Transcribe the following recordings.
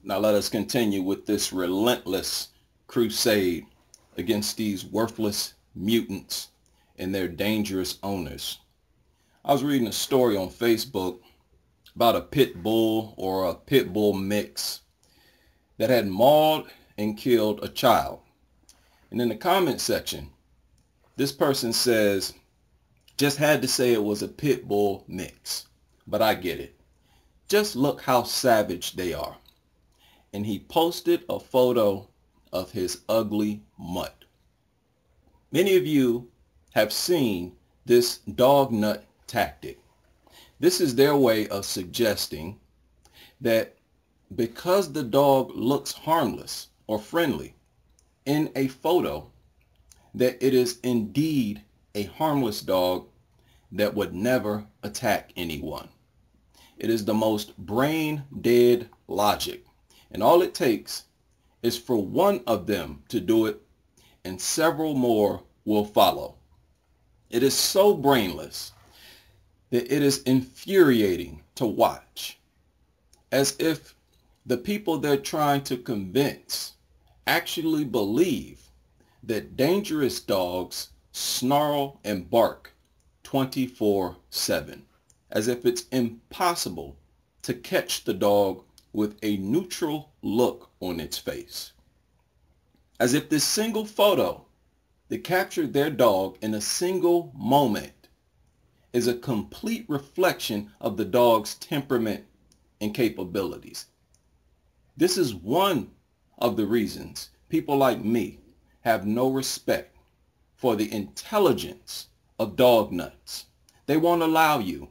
Now let us continue with this relentless crusade against these worthless mutants and their dangerous owners. I was reading a story on Facebook about a pit bull or a pit bull mix that had mauled and killed a child. And in the comment section, this person says, just had to say it was a pit bull mix, but I get it. Just look how savage they are. And he posted a photo of his ugly mutt. Many of you have seen this dog nut tactic. This is their way of suggesting that because the dog looks harmless or friendly in a photo, that it is indeed a harmless dog that would never attack anyone. It is the most brain dead logic. And all it takes is for one of them to do it and several more will follow. It is so brainless that it is infuriating to watch, as if the people they're trying to convince actually believe that dangerous dogs snarl and bark 24/7, as if it's impossible to catch the dog with a neutral look on its face. As if this single photo that captured their dog in a single moment is a complete reflection of the dog's temperament and capabilities. This is one of the reasons people like me have no respect for the intelligence of dog nuts. They won't allow you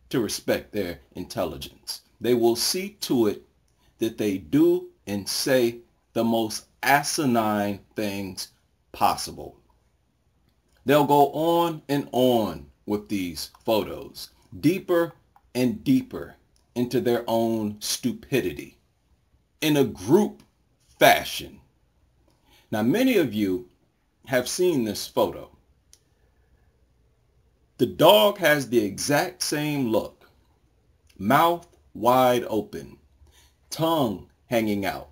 to respect their intelligence. They will see to it that they do and say the most asinine things possible. They'll go on and on with these photos, deeper and deeper into their own stupidity, in a group fashion. Now, many of you have seen this photo. The dog has the exact same look, mouth wide open, tongue hanging out.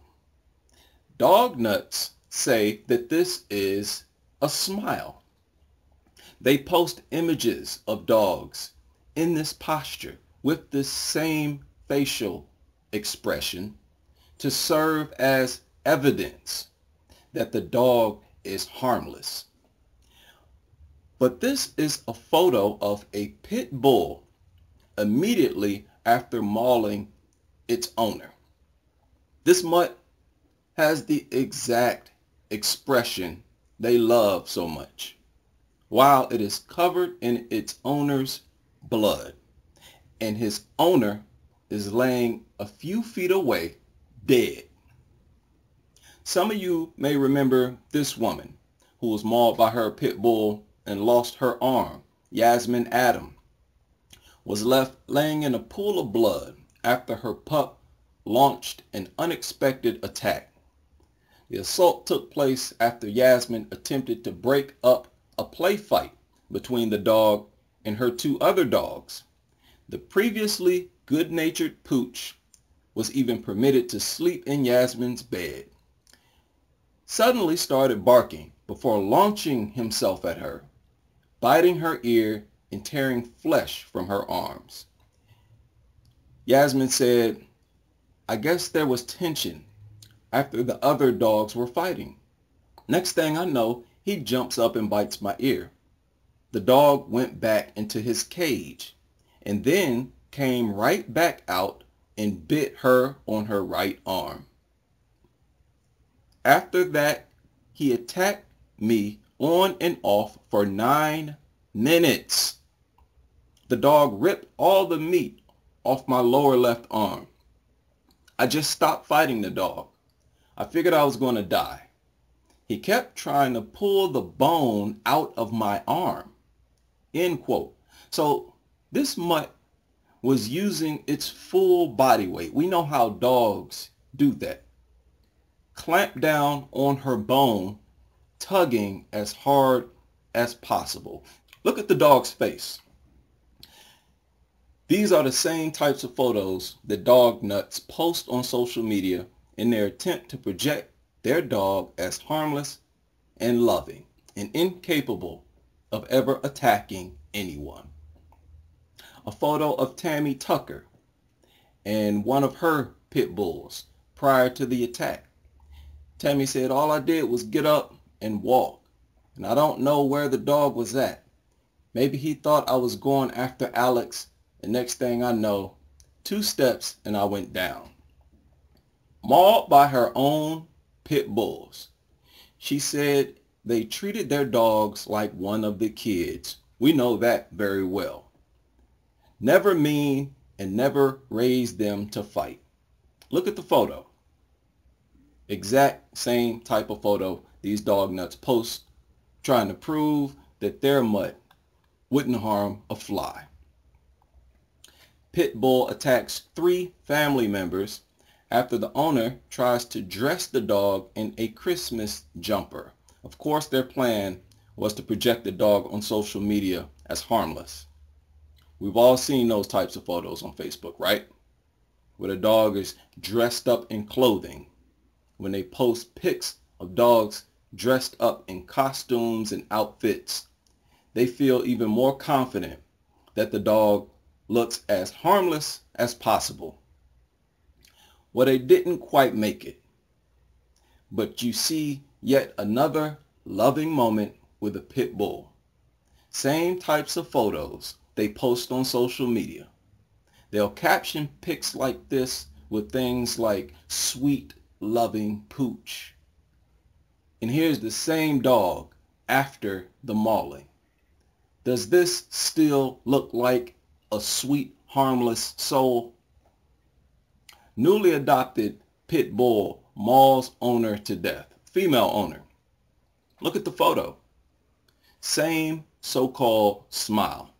Dog nuts say that this is a smile. They post images of dogs in this posture with this same facial expression to serve as evidence that the dog is harmless. But this is a photo of a pit bull immediately after mauling its owner. This mutt has the exact expression they love so much, while it is covered in its owner's blood, and his owner is laying a few feet away, dead. Some of you may remember this woman who was mauled by her pit bull and lost her arm. Yasmin Adam was left laying in a pool of blood after her pup launched an unexpected attack. The assault took place after Yasmin attempted to break up a play fight between the dog and her two other dogs. The previously good-natured pooch was even permitted to sleep in Yasmin's bed. Suddenly started barking before launching himself at her, biting her ear and tearing flesh from her arms. Yasmin said, "I guess there was tension after the other dogs were fighting. Next thing I know, he jumps up and bites my ear. The dog went back into his cage and then came right back out and bit her on her right arm. After that, he attacked me on and off for 9 minutes. The dog ripped all the meat off my lower left arm. I just stopped fighting the dog. I figured I was going to die. He kept trying to pull the bone out of my arm." End quote. So this mutt was using its full body weight. We know how dogs do that. Clamped down on her bone, tugging as hard as possible. Look at the dog's face. These are the same types of photos that dog nuts post on social media in their attempt to project their dog as harmless and loving and incapable of ever attacking anyone. A photo of Tammy Tucker and one of her pit bulls prior to the attack. Tammy said, "All I did was get up and walk, and I don't know where the dog was at. Maybe he thought I was going after Alex, and next thing I know, 2 steps and I went down." Mauled by her own pit bulls. She said they treated their dogs like one of the kids. We know that very well. Never mean and never raised them to fight. Look at the photo. Exact same type of photo these dog nuts post, trying to prove that their mutt wouldn't harm a fly. Pitbull attacks 3 family members after the owner tries to dress the dog in a Christmas jumper. Of course, their plan was to project the dog on social media as harmless. We've all seen those types of photos on Facebook, right? Where the dog is dressed up in clothing. When they post pics of dogs dressed up in costumes and outfits, they feel even more confident that the dog looks as harmless as possible. Well, they didn't quite make it. But you see yet another loving moment with a pit bull. Same types of photos they post on social media. They'll caption pics like this with things like "sweet, loving pooch." And here's the same dog after the mauling. Does this still look like a sweet, harmless soul? Newly adopted pit bull mauls owner to death. Female owner. Look at the photo. Same so-called smile.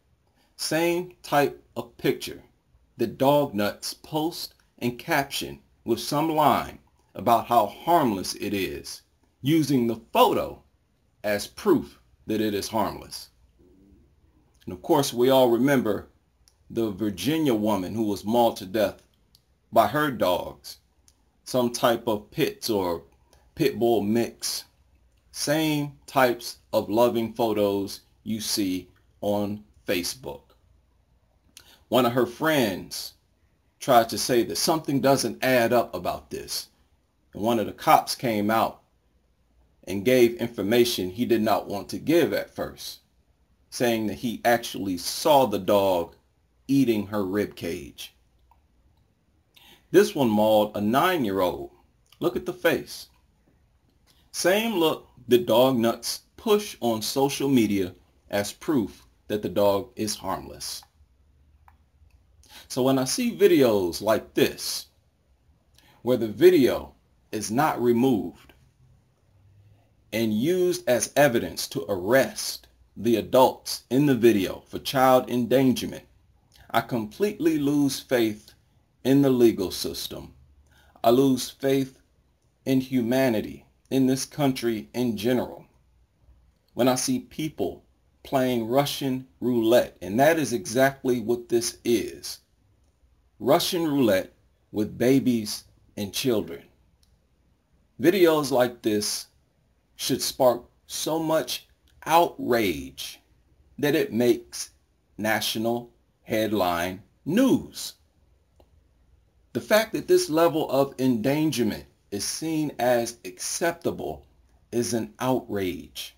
Same type of picture that dog nuts post and caption with some line about how harmless it is, using the photo as proof that it is harmless. And of course, we all remember the Virginia woman who was mauled to death by her dogs, some type of pits or pit bull mix. Same types of loving photos you see on Facebook. One of her friends tried to say that something doesn't add up about this. And one of the cops came out and gave information he did not want to give at first, saying that he actually saw the dog eating her rib cage. This one mauled a 9-year-old. Look at the face. Same look that dog nuts push on social media as proof that the dog is harmless. So when I see videos like this, where the video is not removed and used as evidence to arrest the adults in the video for child endangerment, I completely lose faith in the legal system. I lose faith in humanity in this country in general. When I see people playing Russian roulette, and that is exactly what this is. Russian roulette with babies and children. Videos like this should spark so much outrage that it makes national headline news. The fact that this level of endangerment is seen as acceptable is an outrage.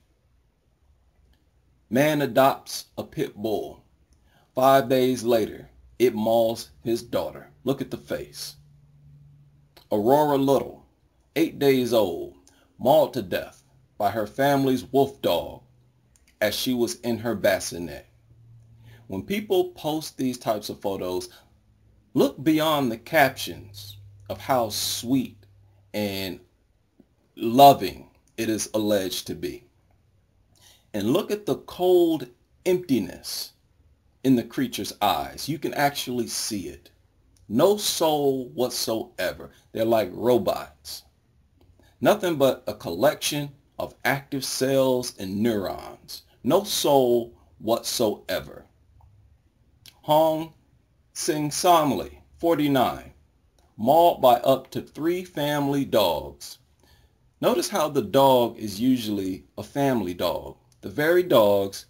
Man adopts a pit bull. 5 days later, it mauls his daughter. Look at the face. Aurora Little, 8 days old, mauled to death by her family's wolf dog as she was in her bassinet. When people post these types of photos, look beyond the captions of how sweet and loving it is alleged to be. And look at the cold emptiness in the creature's eyes. You can actually see it. No soul whatsoever. They're like robots. Nothing but a collection of active cells and neurons. No soul whatsoever. Hong Sing solemnly, 49. Mauled by up to 3 family dogs. Notice how the dog is usually a family dog. The very dogs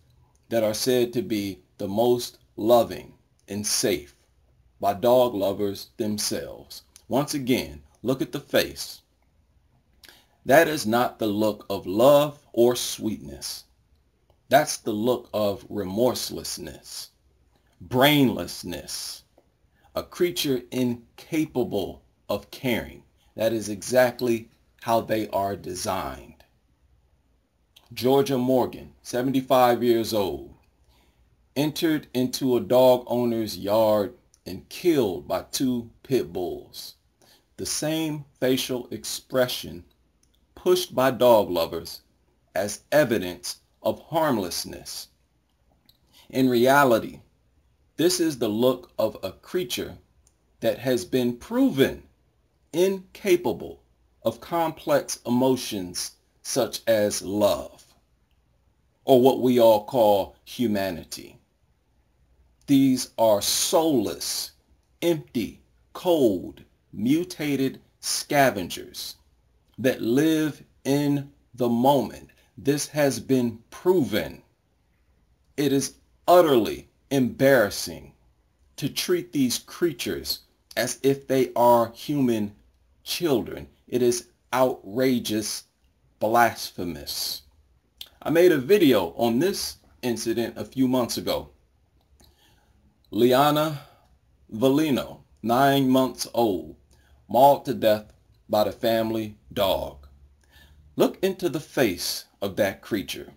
that are said to be the most loving and safe by dog lovers themselves. Once again, look at the face. That is not the look of love or sweetness. That's the look of remorselessness, brainlessness, a creature incapable of caring. That is exactly how they are designed. Georgia Morgan, 75 years old, entered into a dog owner's yard and killed by 2 pit bulls. The same facial expression pushed by dog lovers as evidence of harmlessness. In reality, this is the look of a creature that has been proven incapable of complex emotions such as love, or what we all call humanity. These are soulless, empty, cold, mutated scavengers that live in the moment. This has been proven. It is utterly embarrassing to treat these creatures as if they are human children. It is outrageous, blasphemous. I made a video on this incident a few months ago. Liana Valino, 9 months old, mauled to death by the family dog. Look into the face of that creature.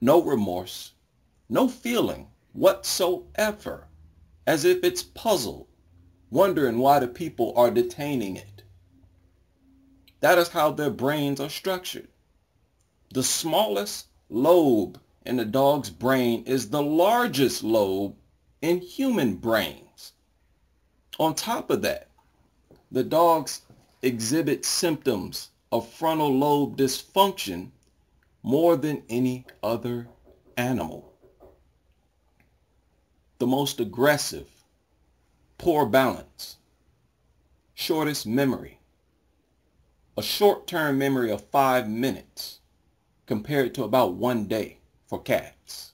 No remorse, no feeling whatsoever, as if it's puzzled, wondering why the people are detaining it. That is how their brains are structured. The smallest lobe in the dog's brain is the largest lobe in human brains. On top of that, the dogs exhibit symptoms of frontal lobe dysfunction more than any other animal. The most aggressive, poor balance, shortest memory, a short-term memory of 5 minutes compared to about 1 day for cats.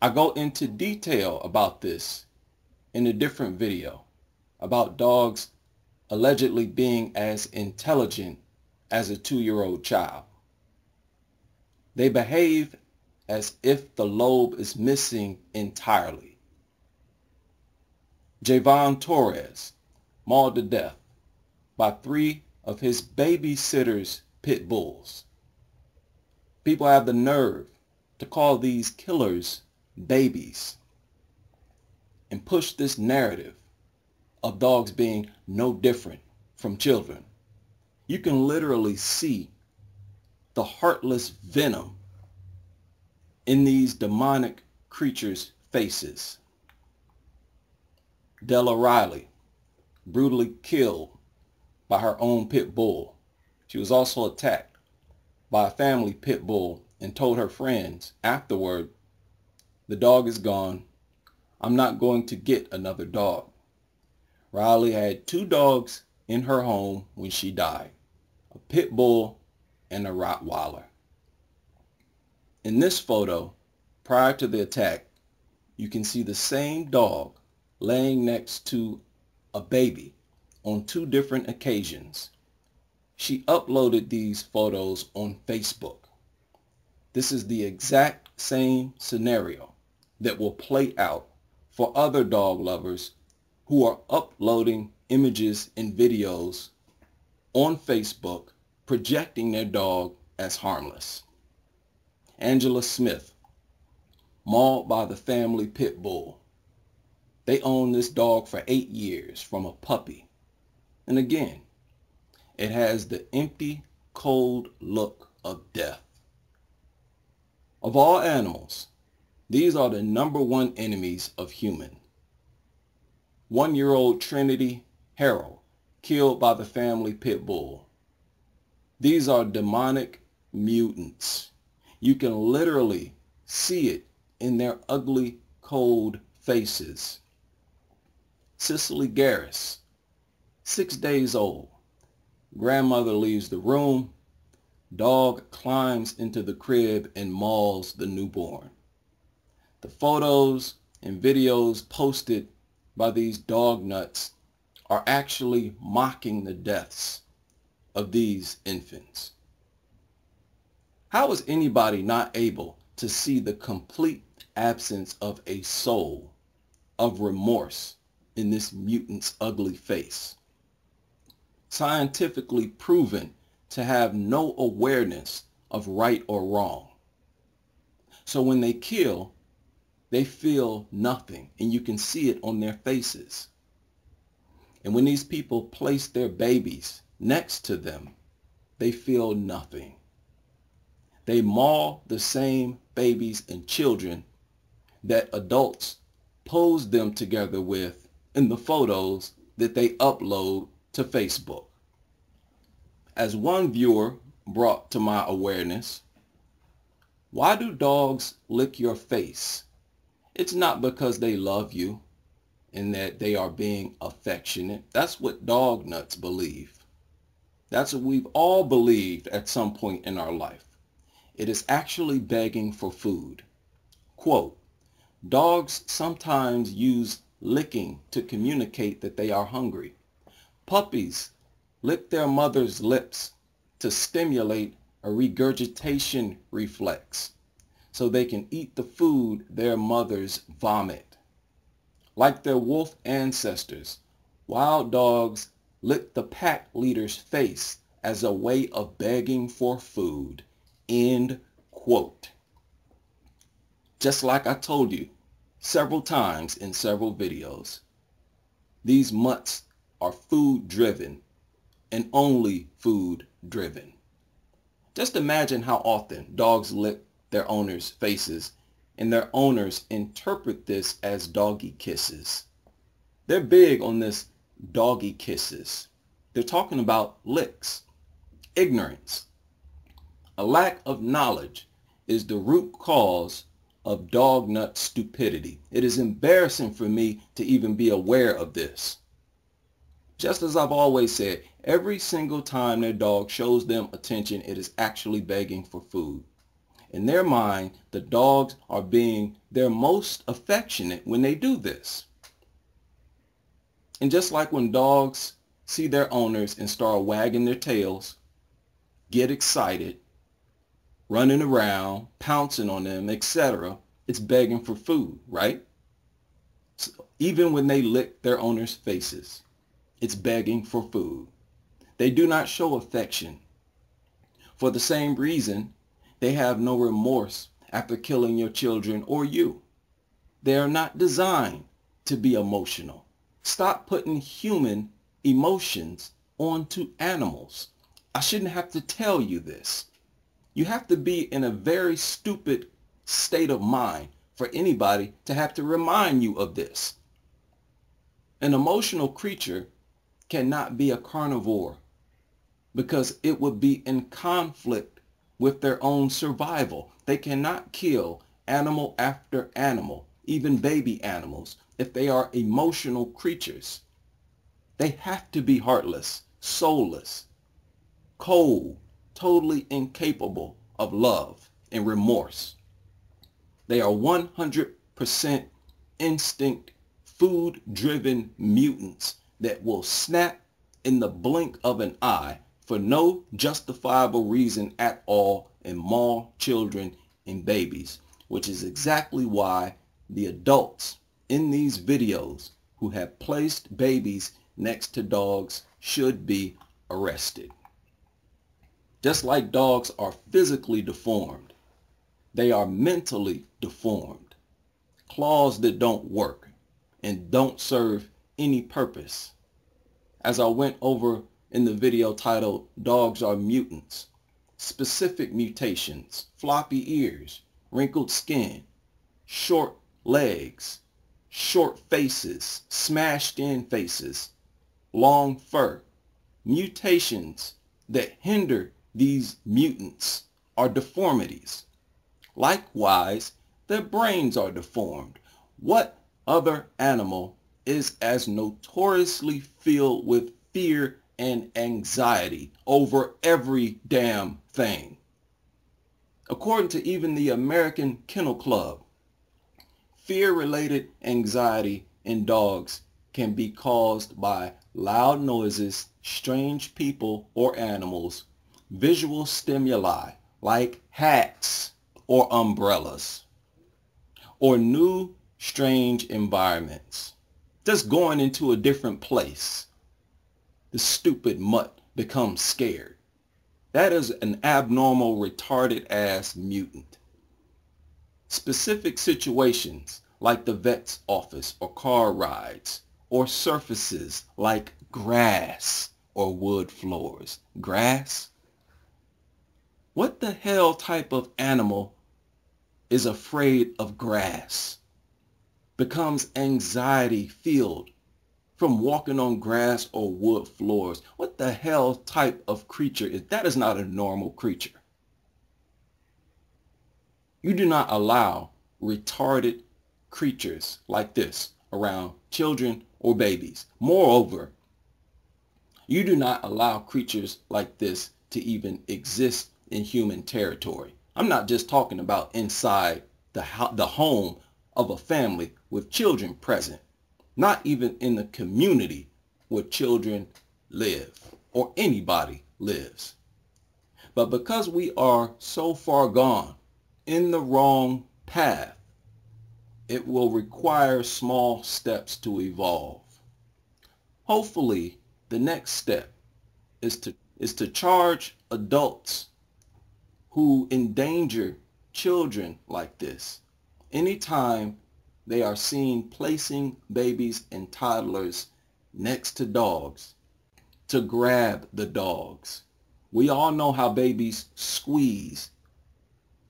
I go into detail about this in a different video about dogs allegedly being as intelligent as a 2-year-old child. They behave as if the lobe is missing entirely. Javon Torres, mauled to death by 3 of his babysitter's pit bulls. People have the nerve to call these killers babies and push this narrative of dogs being no different from children. You can literally see the heartless venom in these demonic creatures' faces. Della Riley, brutally killed by her own pit bull. She was also attacked by a family pit bull and told her friends afterward, "The dog is gone. I'm not going to get another dog." Riley had 2 dogs in her home when she died, a pit bull and a Rottweiler. In this photo, prior to the attack, you can see the same dog laying next to a baby on 2 different occasions. She uploaded these photos on Facebook. This is the exact same scenario that will play out for other dog lovers who are uploading images and videos on Facebook projecting their dog as harmless. Angela Smith, mauled by the family pit bull. They owned this dog for 8 years from a puppy. And again, it has the empty, cold look of death. Of all animals, these are the #1 enemies of human. 1-year-old Trinity Harrell, killed by the family pit bull. These are demonic mutants. You can literally see it in their ugly, cold faces. Cicely Garris, 6 days old. Grandmother leaves the room. Dog climbs into the crib and mauls the newborn. The photos and videos posted by these dog nuts are actually mocking the deaths of these infants. How is anybody not able to see the complete absence of a soul, of remorse in this mutant's ugly face? Scientifically proven to have no awareness of right or wrong. So when they kill, they feel nothing, and you can see it on their faces. And when these people place their babies next to them, they feel nothing. They maul the same babies and children that adults pose them together with in the photos that they upload to Facebook. As one viewer brought to my awareness, why do dogs lick your face? It's not because they love you and that they are being affectionate. That's what dog nuts believe. That's what we've all believed at some point in our life. It is actually begging for food. Quote, dogs sometimes use licking to communicate that they are hungry. Puppies lick their mother's lips to stimulate a regurgitation reflex so they can eat the food their mothers vomit. Like their wolf ancestors, wild dogs lick the pack leader's face as a way of begging for food. End quote. Just like I told you several times in several videos, these mutts are food driven and only food driven. Just imagine how often dogs lick their owners' faces and their owners interpret this as doggy kisses. They're big on this doggy kisses. They're talking about licks. Ignorance. A lack of knowledge is the root cause of dog nut stupidity. It is embarrassing for me to even be aware of this. Just as I've always said, every single time their dog shows them attention, it is actually begging for food. In their mind, the dogs are being their most affectionate when they do this. And just like when dogs see their owners and start wagging their tails, get excited, running around, pouncing on them, etc., it's begging for food, right? So even when they lick their owners' faces, it's begging for food. They do not show affection. For the same reason, they have no remorse after killing your children or you. They are not designed to be emotional. Stop putting human emotions onto animals. I shouldn't have to tell you this. You have to be in a very stupid state of mind for anybody to have to remind you of this. An emotional creature cannot be a carnivore because it would be in conflict with their own survival. They cannot kill animal after animal, even baby animals, if they are emotional creatures. They have to be heartless, soulless, cold, totally incapable of love and remorse. They are 100% instinct, food-driven mutants that will snap in the blink of an eye for no justifiable reason at all and maul children and babies, which is exactly why the adults in these videos who have placed babies next to dogs should be arrested. Just like dogs are physically deformed, they are mentally deformed. Claws that don't work and don't serve any purpose. As I went over in the video titled Dogs Are Mutants, specific mutations, floppy ears, wrinkled skin, short legs, short faces, smashed in faces, long fur. Mutations that hinder these mutants are deformities. Likewise, their brains are deformed. What other animal is as notoriously filled with fear and anxiety over every damn thing. According to even the American Kennel Club, fear-related anxiety in dogs can be caused by loud noises, strange people or animals, visual stimuli like hats or umbrellas, or new strange environments. Just going into a different place. The stupid mutt becomes scared. That is an abnormal, retarded ass mutant. Specific situations like the vet's office or car rides, or surfaces like grass or wood floors. Grass? What the hell type of animal is afraid of grass? Becomes anxiety filled from walking on grass or wood floors. What the hell type of creature is that? Is not a normal creature. You do not allow retarded creatures like this around children or babies. Moreover, you do not allow creatures like this to even exist in human territory. I'm not just talking about inside the home of a family with children present, not even in the community where children live or anybody lives. But because we are so far gone in the wrong path, it will require small steps to evolve. Hopefully, the next step is to charge adults who endanger children like this anytime they are seen placing babies and toddlers next to dogs, to grab the dogs. We all know how babies squeeze.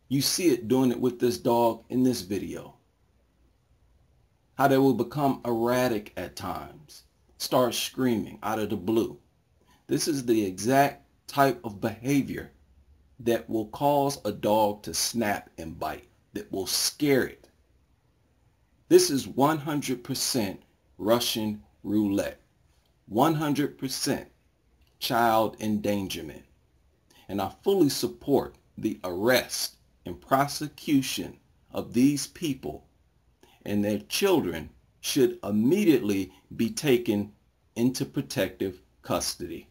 You see it doing it with this dog in this video. How they will become erratic at times, start screaming out of the blue. This is the exact type of behavior that will cause a dog to snap and bite, that will scare it. This is 100% Russian roulette, 100% child endangerment. And I fully support the arrest and prosecution of these people, and their children should immediately be taken into protective custody.